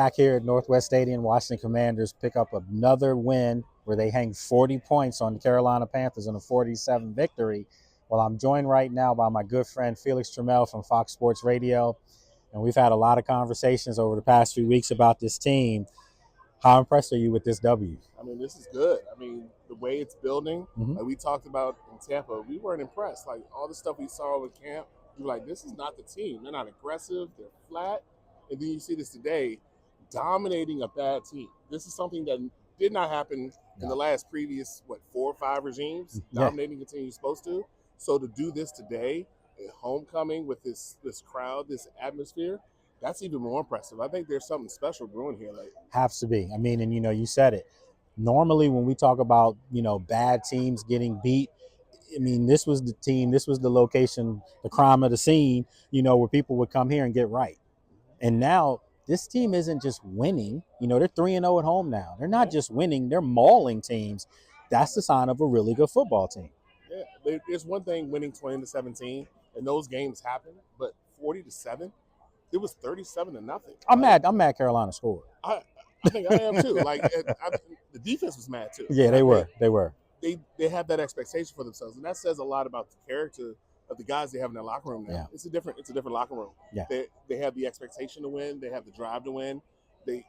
Back here at Northwest Stadium, Washington Commanders pick up another win where they hang 40 points on the Carolina Panthers in a 47 victory. Well, I'm joined right now by my good friend Felix Trammell from Fox Sports Radio, and we've had a lot of conversations over the past few weeks about this team. How impressed are you with this W? I mean, this is good. I mean, the way it's building, Mhm. like we talked about in Tampa, we weren't impressed. Like all the stuff we saw over camp, we were like, this is not the team. They're not aggressive. They're flat. And then you see this today, dominating a bad team. This is something that did not happen in the last previous, 4 or 5 regimes, Yeah. dominating a team you're supposed to. So to do this today, at homecoming with this crowd, this atmosphere, that's even more impressive. I think there's something special brewing here. Like, Has to be. I mean, and you said it. Normally, when we talk about bad teams getting beat, I mean, this was the team, this was the location, the crime of the scene, where people would come here and get right. And now this team isn't just winning. They're 3-0 at home now. They're not just winning, they're mauling teams. That's the sign of a really good football team. yeah, there's one thing winning 20-17, and those games happen, but 40-7, it was 37-0. I'm mad Carolina scored. I think I am too. Like the defense was mad too. Yeah, they were. They have that expectation for themselves, and that says a lot about the character of the guys they have in their locker room now. Yeah. It's a different locker room. Yeah. They have the expectation to win. They have the drive to win. They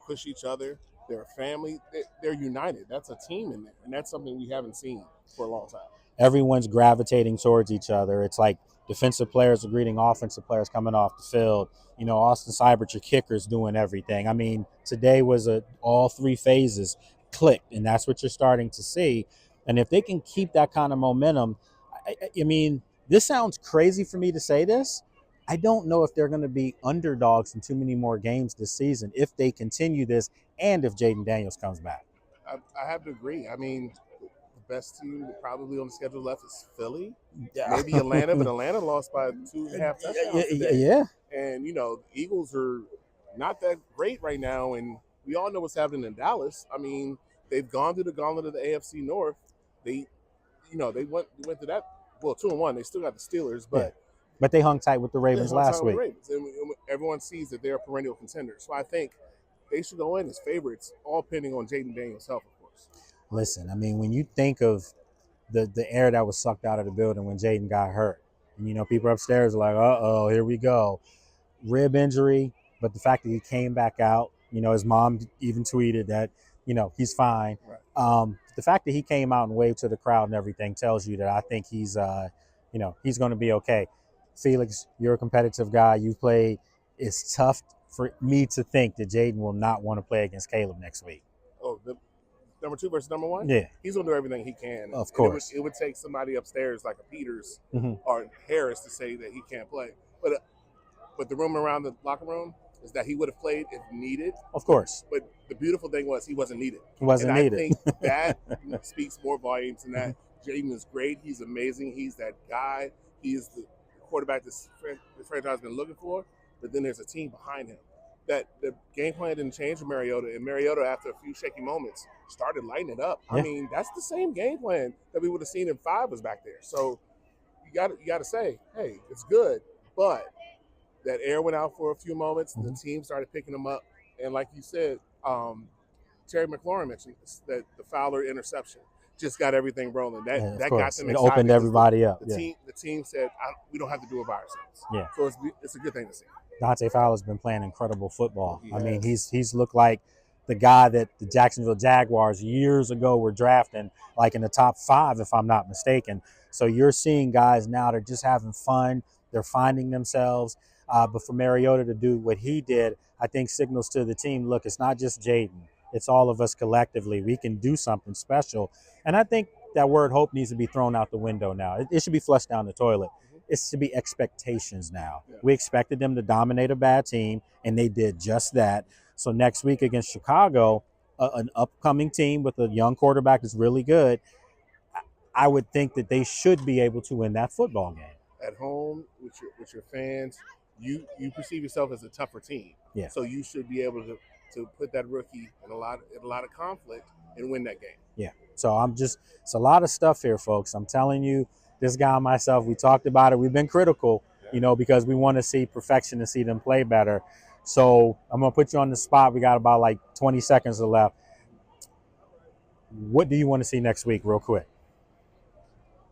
push each other. They're a family. They're united. That's a team in there, and that's something we haven't seen for a long time. Everyone's gravitating towards each other. It's like defensive players are greeting offensive players coming off the field. Austin Seibert, your kicker's doing everything. I mean, today was all 3 phases clicked, and that's what you're starting to see. And if they can keep that kind of momentum, I mean, this sounds crazy for me to say this. I don't know if they're going to be underdogs in too many more games this season if they continue this and if Jaden Daniels comes back. I have to agree. I mean, the best team probably on the schedule left is Philly, Yeah. maybe Atlanta, but Atlanta lost by 2.5 touchdowns today. Yeah. And, the Eagles are not that great right now, and we all know what's happening in Dallas. I mean, they've gone through the gauntlet of the AFC North. They went to that. Well, 2-1. They still got the Steelers, but they hung tight with the Ravens last week. And everyone sees that they're a perennial contender. So I think they should go in as favorites, all pending on Jaden Daniels' health, of course. Listen, I mean, when you think of the air that was sucked out of the building when Jaden got hurt, and, people upstairs are like, uh-oh, here we go. Rib injury, but the fact that he came back out, his mom even tweeted that, he's fine. Right. The fact that he came out and waved to the crowd and everything tells you that I think he's going to be okay. Felix, you're a competitive guy. You've played. It's tough for me to think that Jaden will not want to play against Caleb next week. Oh, the number 2 versus number 1? Yeah. He's going to do everything he can. Of course. It would take somebody upstairs like a Peters Mm-hmm. or Harris to say that he can't play. But the rumor around the locker room is that he would have played if needed. Of course. But the beautiful thing was he wasn't needed. Needed. I think that speaks more volumes than that. Jaden is great. He's amazing. He's that guy. He is the quarterback this franchise has been looking for. But then there's a team behind him. That the game plan didn't change for Mariota. And Mariota, after a few shaky moments, started lighting it up. Yeah. I mean, that's the same game plan that we would have seen in 5 was back there. So you got to say, hey, it's good. But that air went out for a few moments. Mm-hmm. The team started picking them up. And like you said, Terry McLaurin mentioned this, that the Fowler interception just got everything rolling. That got them excited. It opened everybody up. The team said, we don't have to do it by ourselves. Yeah. So it's a good thing to see. Dante Fowler's been playing incredible football. He I mean, has. he's looked like the guy that the Jacksonville Jaguars years ago were drafting, like in the top 5, if I'm not mistaken. So you're seeing guys now that are just having fun. They're finding themselves. But for Mariota to do what he did, I think signals to the team, look, it's not just Jaden. It's all of us collectively. We can do something special. And I think that word hope needs to be thrown out the window now. It should be flushed down the toilet. It should be expectations now. Yeah. We expected them to dominate a bad team, and they did just that. So next week against Chicago, an upcoming team with a young quarterback that's really good, I would think that they should be able to win that football game. At home with your fans, you perceive yourself as a tougher team. Yeah. So you should be able to put that rookie in a lot of conflict and win that game. Yeah. So it's a lot of stuff here, folks. I'm telling you, this guy and myself, we talked about it. We've been critical, because we want to see perfection and see them play better. So I'm going to put you on the spot. We got about like 20 seconds left. What do you want to see next week, real quick?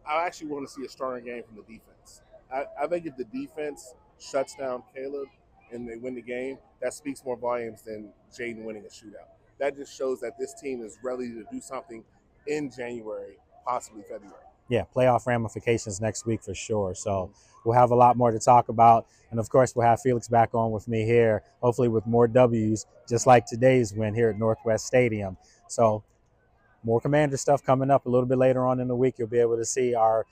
I actually want to see a stronger game from the defense. I think if the defense shuts down Caleb and they win the game, that speaks more volumes than Jaden winning a shootout. That just shows that this team is ready to do something in January, possibly February. Yeah, playoff ramifications next week for sure. So we'll have a lot more to talk about. And, of course, we'll have Felix back on with me here, hopefully with more W's, just like today's win here at Northwest Stadium. So more Commander stuff coming up a little bit later on in the week. You'll be able to see our,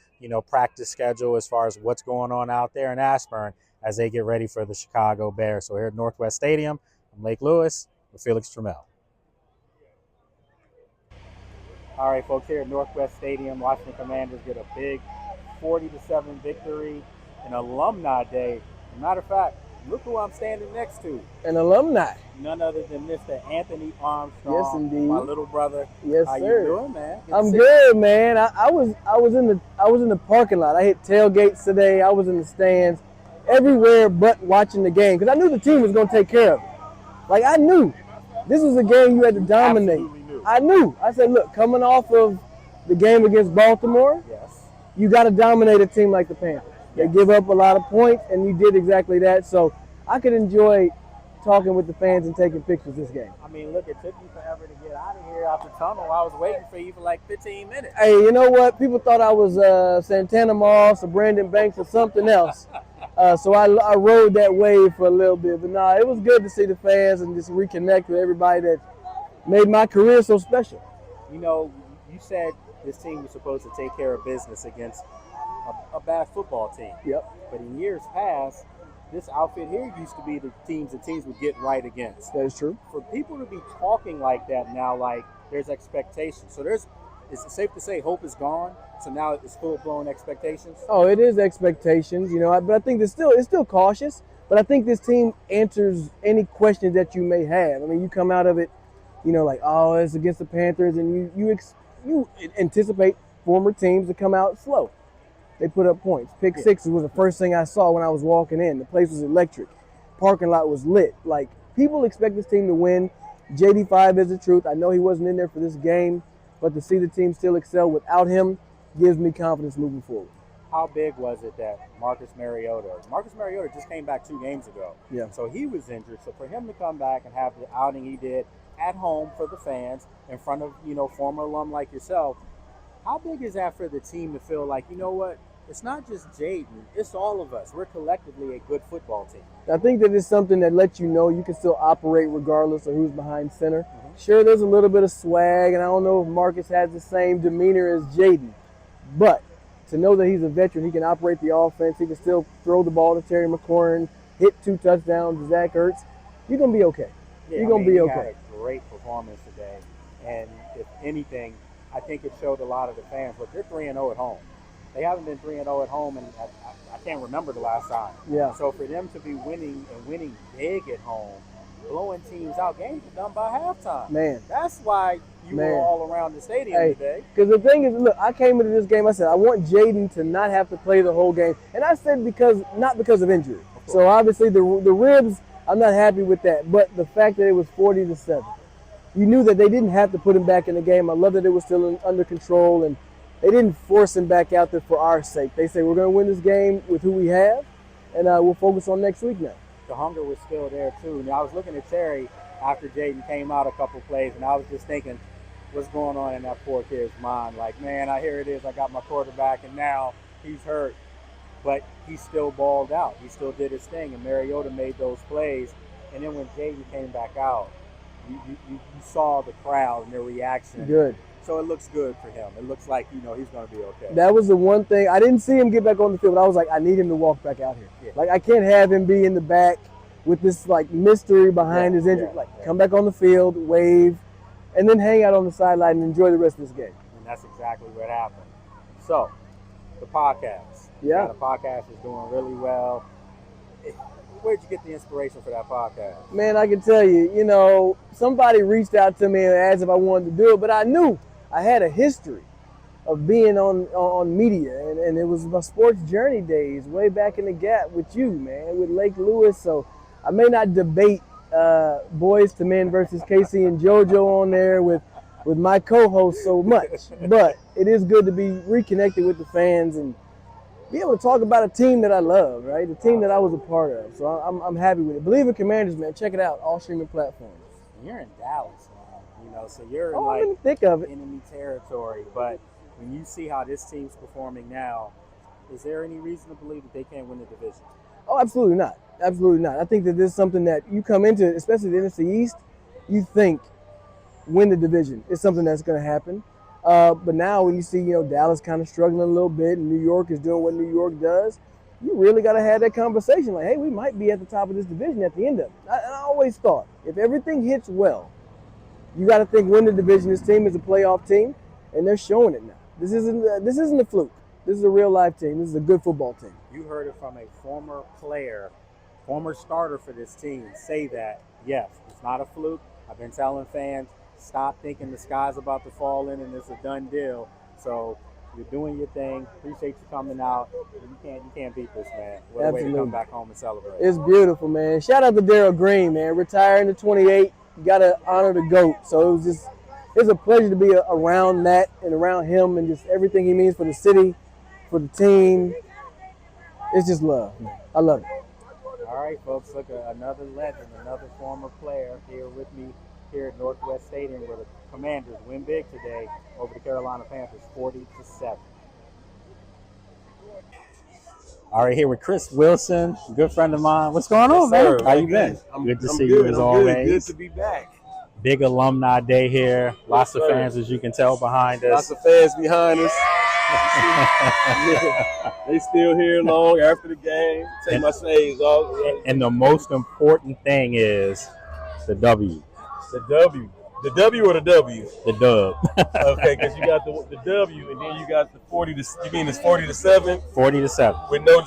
practice schedule as far as what's going on out there in Ashburn as they get ready for the Chicago Bears. So here at Northwest Stadium, I'm Lake Lewis with Felix Trammell. All right, folks, here at Northwest Stadium, Washington Commanders get a big 40-7 victory in Alumni Day. As a matter of fact, look who I'm standing next to. An alumni. None other than Mr. Anthony Armstrong. Yes, indeed. My little brother. Yes, How sir. you doing, man? I'm good, man. I was in the parking lot. I hit tailgates today. I was in the stands, everywhere but watching the game because I knew the team was going to take care of it. Like I knew, this was a game you had to dominate. Absolutely knew. I knew. I said, look, coming off of the game against Baltimore, Yes. you got to dominate a team like the Panthers. They give up a lot of points, and you did exactly that. So I could enjoy talking with the fans and taking pictures this game. I mean, look, it took you forever to get out of here out the tunnel. I was waiting for you for like 15 minutes. Hey, you know what? People thought I was Santana Moss or Brandon Banks or something else. So I rode that wave for a little bit. But nah, it was good to see the fans and just reconnect with everybody that made my career so special. You said this team was supposed to take care of business against a bad football team. Yep. But in years past, this outfit here used to be the teams that teams would get right against. That is true. For people to be talking like that now, like there's expectations. So is it safe to say hope is gone? So now it's full-blown expectations? Oh, it is expectations, but I think it's still cautious. But I think this team answers any questions that you may have. I mean, you come out of it, like, oh, it's against the Panthers, and you anticipate former teams to come out slow. They put up points. Pick sixes was the first thing I saw when I was walking in. The place was electric. Parking lot was lit. Like, people expect this team to win. JD5 is the truth. I know he wasn't in there for this game, but to see the team still excel without him gives me confidence moving forward. How big was it that Marcus Mariota just came back 2 games ago. Yeah. So he was injured. So for him to come back and have the outing he did at home for the fans in front of, former alum like yourself, how big is that for the team to feel like, you know what, it's not just Jaden, it's all of us. We're collectively a good football team. I think that it's something that lets you know you can still operate regardless of who's behind center. Mm-hmm. Sure, there's a little bit of swag, and I don't know if Marcus has the same demeanor as Jaden, but to know that he's a veteran, he can operate the offense, he can still throw the ball to Terry McLaurin, hit 2 touchdowns to Zach Ertz, you're going to be okay. Yeah, you're going to be okay. He had a great performance today, and if anything, I think it showed a lot of the fans. Look, they're 3-0 at home. They haven't been 3-0 at home, and I can't remember the last time. Yeah. So for them to be winning big at home, blowing teams out, games are done by halftime. Man. That's why you were all around the stadium today. Because the thing is, look, I came into this game, I said, I want Jaden to not have to play the whole game. And I said not because of injury. So obviously the ribs, I'm not happy with that. But the fact that it was 40-7. You knew that they didn't have to put him back in the game. I love that it was still under control, and they didn't force him back out there for our sake. They say, we're going to win this game with who we have, and we'll focus on next week now. The hunger was still there, too. Now, I was looking at Terry after Jaden came out a couple plays, and I was just thinking, what's going on in that poor kid's mind? Like, man, here it is. I got my quarterback, and now he's hurt. But he still balled out. He still did his thing, and Mariota made those plays. And then when Jaden came back out, you saw the crowd and their reaction. Good. So it looks good for him. It looks like, he's going to be okay. That was the one thing. I didn't see him get back on the field, but I was like, I need him to walk back out here. Yeah. Like, I can't have him be in the back with this, mystery behind his injury. Come back on the field, wave, and then hang out on the sideline and enjoy the rest of this game. And that's exactly what happened. So, the podcast. Yeah. The podcast is doing really well. Where'd you get the inspiration for that podcast? Man, I can tell you, somebody reached out to me and asked if I wanted to do it, but I knew I had a history of being on media, and it was my sports journey days way back in the Gap with you, man, with Lake Lewis. So I may not debate Boys to Men versus Casey and JoJo on there with my co-host so much, but it is good to be reconnected with the fans and be able to talk about a team that I love, right? The team that I was a part of. So I'm happy with it. Believe in Commanders, man. Check it out. All streaming platforms. You're in Dallas, man. So you're I'm in in the thick of it. enemy territory. But when you see how this team's performing now, is there any reason to believe that they can't win the division? Oh, absolutely not. Absolutely not. I think that this is something that you come into, especially the NFC East, you think win the division. It's something that's going to happen. But now when you see, Dallas kind of struggling a little bit and New York is doing what New York does, you really got to have that conversation like, hey, we might be at the top of this division at the end of it. I always thought if everything hits well, you got to think win the division. This team is a playoff team, and they're showing it now. This isn't a fluke. This is a real life team. This is a good football team. You heard it from a former player, former starter for this team say that, yes, it's not a fluke. I've been telling fans, stop thinking the sky's about to fall in and it's a done deal. So you're doing your thing. Appreciate you coming out. You can't beat this, man. What a way to come back home and celebrate. It's beautiful, man. Shout out to Darryl Green, man. Retiring at 28. You got to honor the GOAT. So it's a pleasure to be around that and around him and just everything he means for the city, for the team. It's just love, man. I love it. All right, folks. Look, another legend, another former player here with me here at Northwest Stadium where the Commanders win big today over the Carolina Panthers 40-7. All right, here with Chris Wilson, good friend of mine. What's going on, man? How you been? Good to see you as always. Good to be back. Big alumni day here. Lots of fans, as you can tell, behind us. Lots of fans behind us. They still here long after the game. Take my saves off. And the most important thing is the W. The W. The W or the W? The dub. Okay, because you got the W, and then you got the 40 to. You mean it's 40-7? 40-7. With no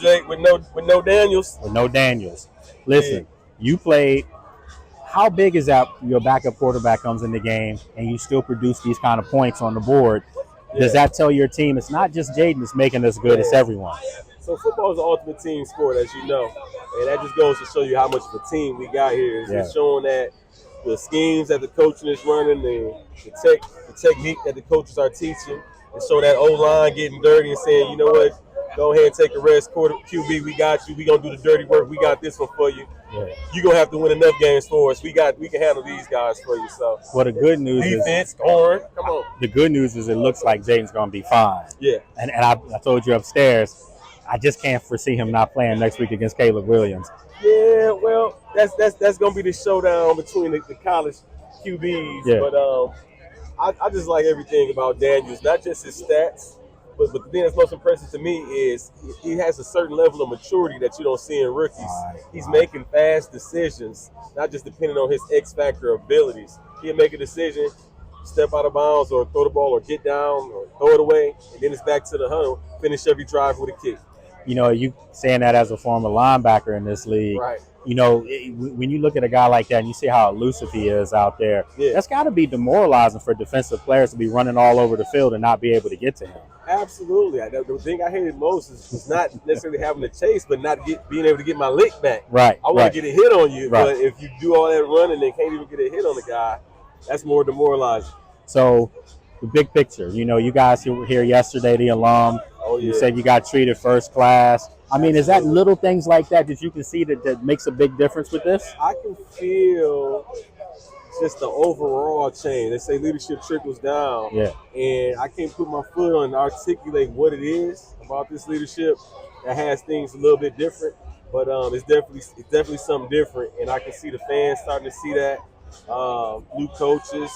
Daniels. With no Daniels. Listen, you played. How big is that? Your backup quarterback comes in the game, and you still produce these kind of points on the board. Does that tell your team it's not just Jaden that's making us good, it's everyone? So football is the ultimate team sport, as you know, and that just goes to show you how much of a team we got here. It's just showing that the schemes that the coaching is running, the technique that the coaches are teaching, and show that O-line getting dirty and saying, you know what, go ahead and take a rest, QB, we got you. We gonna do the dirty work. We got this one for you. Yeah. You're gonna have to win enough games for us. We can handle these guys for you. So well, the good news defense, scoring. Come on. The good news is it looks like Jaden's gonna be fine. Yeah. And I told you upstairs, I just can't foresee him not playing next week against Caleb Williams. Yeah, well, that's gonna be the showdown between the college QBs. Yeah. But I just like everything about Daniels, not just his stats. But the thing that's most impressive to me is he has a certain level of maturity that you don't see in rookies. He's making fast decisions, not just depending on his X-factor abilities. He'll make a decision, step out of bounds or throw the ball or get down or throw it away, and then it's back to the huddle, finish every drive with a kick. You saying that as a former linebacker in this league, right? When you look at a guy like that and you see how elusive he is out there, that's got to be demoralizing for defensive players to be running all over the field and not be able to get to him. Absolutely. The thing I hated most was not necessarily having to chase, but not being able to get my lick back. Right. I want to get a hit on you, but if you do all that running and can't even get a hit on the guy, that's more demoralizing. So, the big picture, you guys were here yesterday, the alum. Oh, yeah. You said you got treated first class. I mean, is that little things like that you can see that makes a big difference with this? I can feel just the overall change. They say leadership trickles down. Yeah. And I can't put my foot on and articulate what it is about this leadership that has things a little bit different. But it's definitely something different. And I can see the fans starting to see that. New coaches.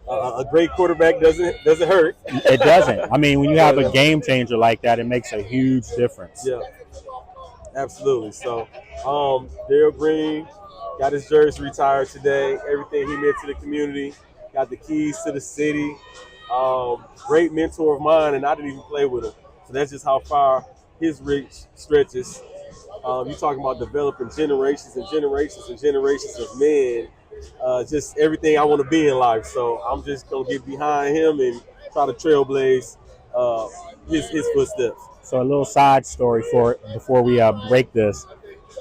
A great quarterback doesn't hurt. It doesn't. I mean, when you have a game changer like that, it makes a huge difference. Yeah, absolutely. So, Darrell Green got his jersey retired today. Everything he meant to the community. Got the keys to the city. Great mentor of mine, and I didn't even play with him. So that's just how far his reach stretches. You're talking about developing generations and generations and generations of men. Just everything I want to be in life. So I'm just going to get behind him and try to trailblaze his footsteps. So a little side story before we break this.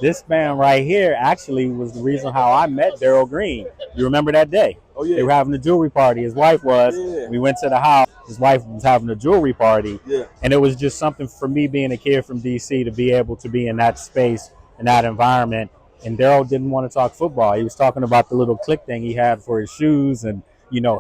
This man right here actually was the reason how I met Daryl Green. You remember that day? Oh yeah. They were having a jewelry party. His wife was. Yeah. We went to the house. His wife was having a jewelry party. Yeah. And it was just something for me being a kid from DC to be able to be in that space, in that environment. And Daryl didn't want to talk football. He was talking about the little click thing he had for his shoes and,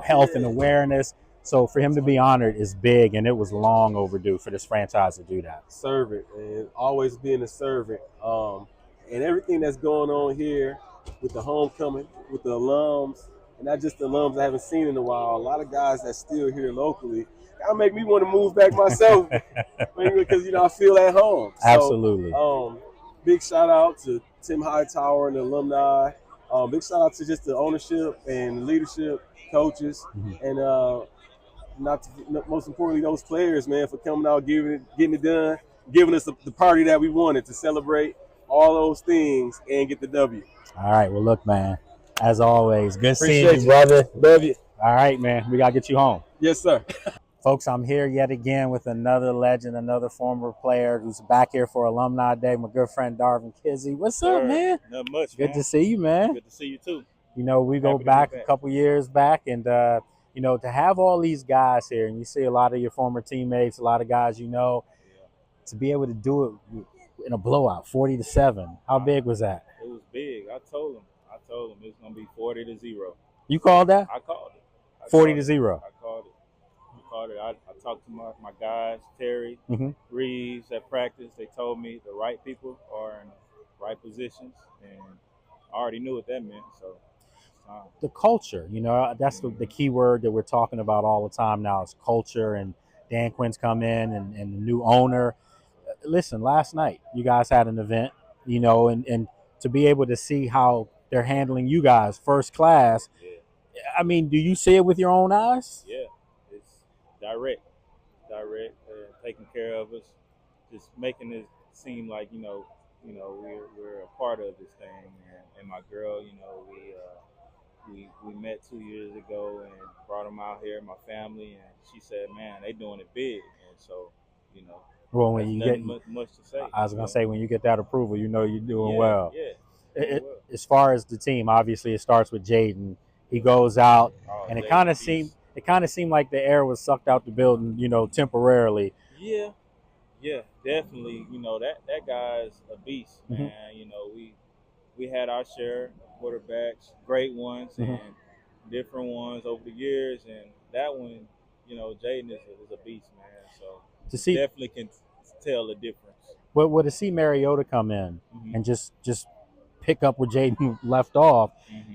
health and awareness. So for him to be honored is big, and it was long overdue for this franchise to do that. Servant, and always being a servant. And everything that's going on here with the homecoming, with the alums, and not just the alums I haven't seen in a while. A lot of guys that's still here locally. That'll make me want to move back myself because I feel at home. So, Absolutely. Big shout out to Tim Hightower and the alumni. Big shout out to just the ownership and leadership, coaches, and most importantly those players, man, for coming out, getting it done, giving us the party that we wanted to celebrate all those things and get the W. All right. Well, look, man, as always, good Appreciate seeing you, brother. Love you. All right, man. We got to get you home. Yes, sir. Folks, I'm here yet again with another legend, another former player who's back here for Alumni Day, my good friend Darvin Kidsy. What's up, man? Not much, Good to see you, man. Good to see you, too. We go back a couple years back, and, to have all these guys here, and you see a lot of your former teammates, a lot of guys to be able to do it in a blowout, 40-7. How big was that? It was big. I told him it was going to be 40-0. You called that? I called it. 40-0. I called it. I talked to my guys, Terry, Reeves at practice. They told me the right people are in the right positions, and I already knew what that meant. So the culture, that's the key word that we're talking about all the time now is culture. And Dan Quinn's come in and the new owner. Listen, last night you guys had an event, and to be able to see how they're handling you guys first class. Yeah. I mean, do you see it with your own eyes? Yeah, it's direct, taking care of us, just making it seem like we're a part of this thing. And my girl, we met 2 years ago and brought them out here, my family, and she said, "Man, they doing it big." And so, well, when you get much to say. I was gonna say when you get that approval, you're doing well. Yeah. As far as the team, obviously it starts with Jaden. He goes out, and it kind of seemed like the air was sucked out the building, temporarily. Yeah, definitely. That guy's a beast, man. We had our share of quarterbacks, great ones and different ones over the years, and that one, Jaden is a beast, man. So definitely can tell the difference. But to see Mariota come in and just pick up where Jaden left off,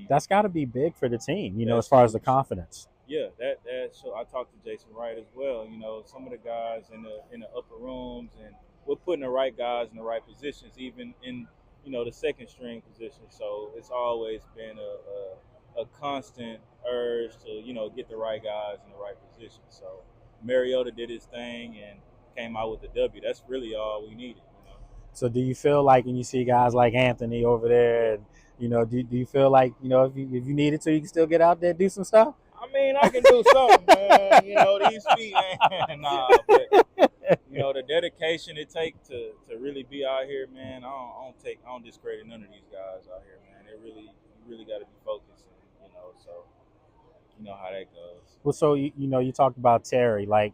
that's got to be big for the team, as far as the confidence. Yeah, that so I talked to Jason Wright as well. Some of the guys in the upper rooms, and we're putting the right guys in the right positions, even in the second string position. So it's always been a constant urge to get the right guys in the right position. So Mariota did his thing and came out with the W. That's really all we needed. So do you feel like when you see guys like Anthony over there, and do you feel like if you needed to, you can still get out there and do some stuff? I mean, I can do something, man. These feet, man. Nah, but the dedication it takes to really be out here, man. I don't discredit none of these guys out here, man. You really got to be focused, and, so you know how that goes. Well, so you talked about Terry, like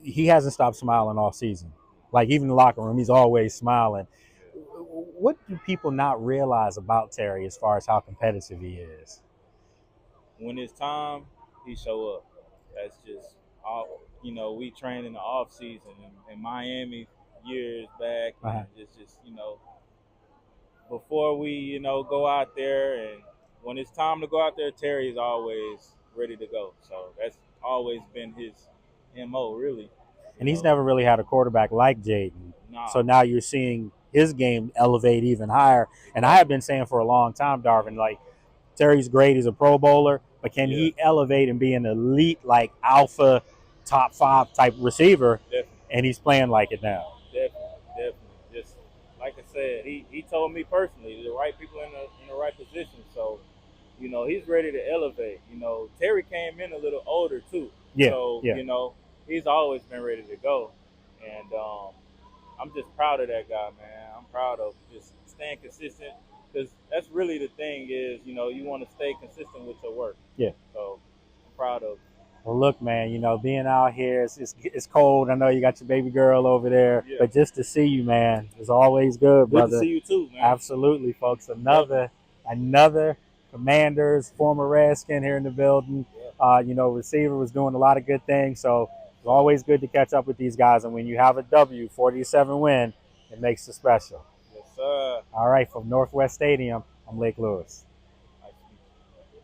he hasn't stopped smiling all season. Like even in the locker room, he's always smiling. What do people not realize about Terry as far as how competitive he is? When it's time, he show up. That's just all. We trained in the off season in Miami years back, and just before we go out there, and when it's time to go out there, Terry is always ready to go. So that's always been his MO, really. And he's never really had a quarterback like Jaden. Nah. So now you're seeing his game elevate even higher. And I have been saying for a long time, Darvin, like Terry's great. He's a Pro Bowler. But can he elevate and be an elite, like alpha, top 5 type receiver? Definitely. And he's playing like it now. Definitely. Just like I said, he told me personally, the right people in the right position. So, he's ready to elevate. Terry came in a little older too. Yeah. So, he's always been ready to go. And I'm just proud of that guy, man. I'm proud of just staying consistent because that's really the thing is, you know, you want to stay consistent with your work. Yeah. So I'm proud of. Well, look, man, you know, being out here, it's cold. I know you got your baby girl over there, Yeah. but just to see you, man, is always good, brother. Good to see you too, man. Absolutely, folks. Another Commanders, former Redskin here in the building. You know, receiver was doing a lot of good things. So it's always good to catch up with these guys. And when you have a W, 47 win, it makes it special. Yes, sir. All right, from Northwest Stadium, I'm Lake Lewis.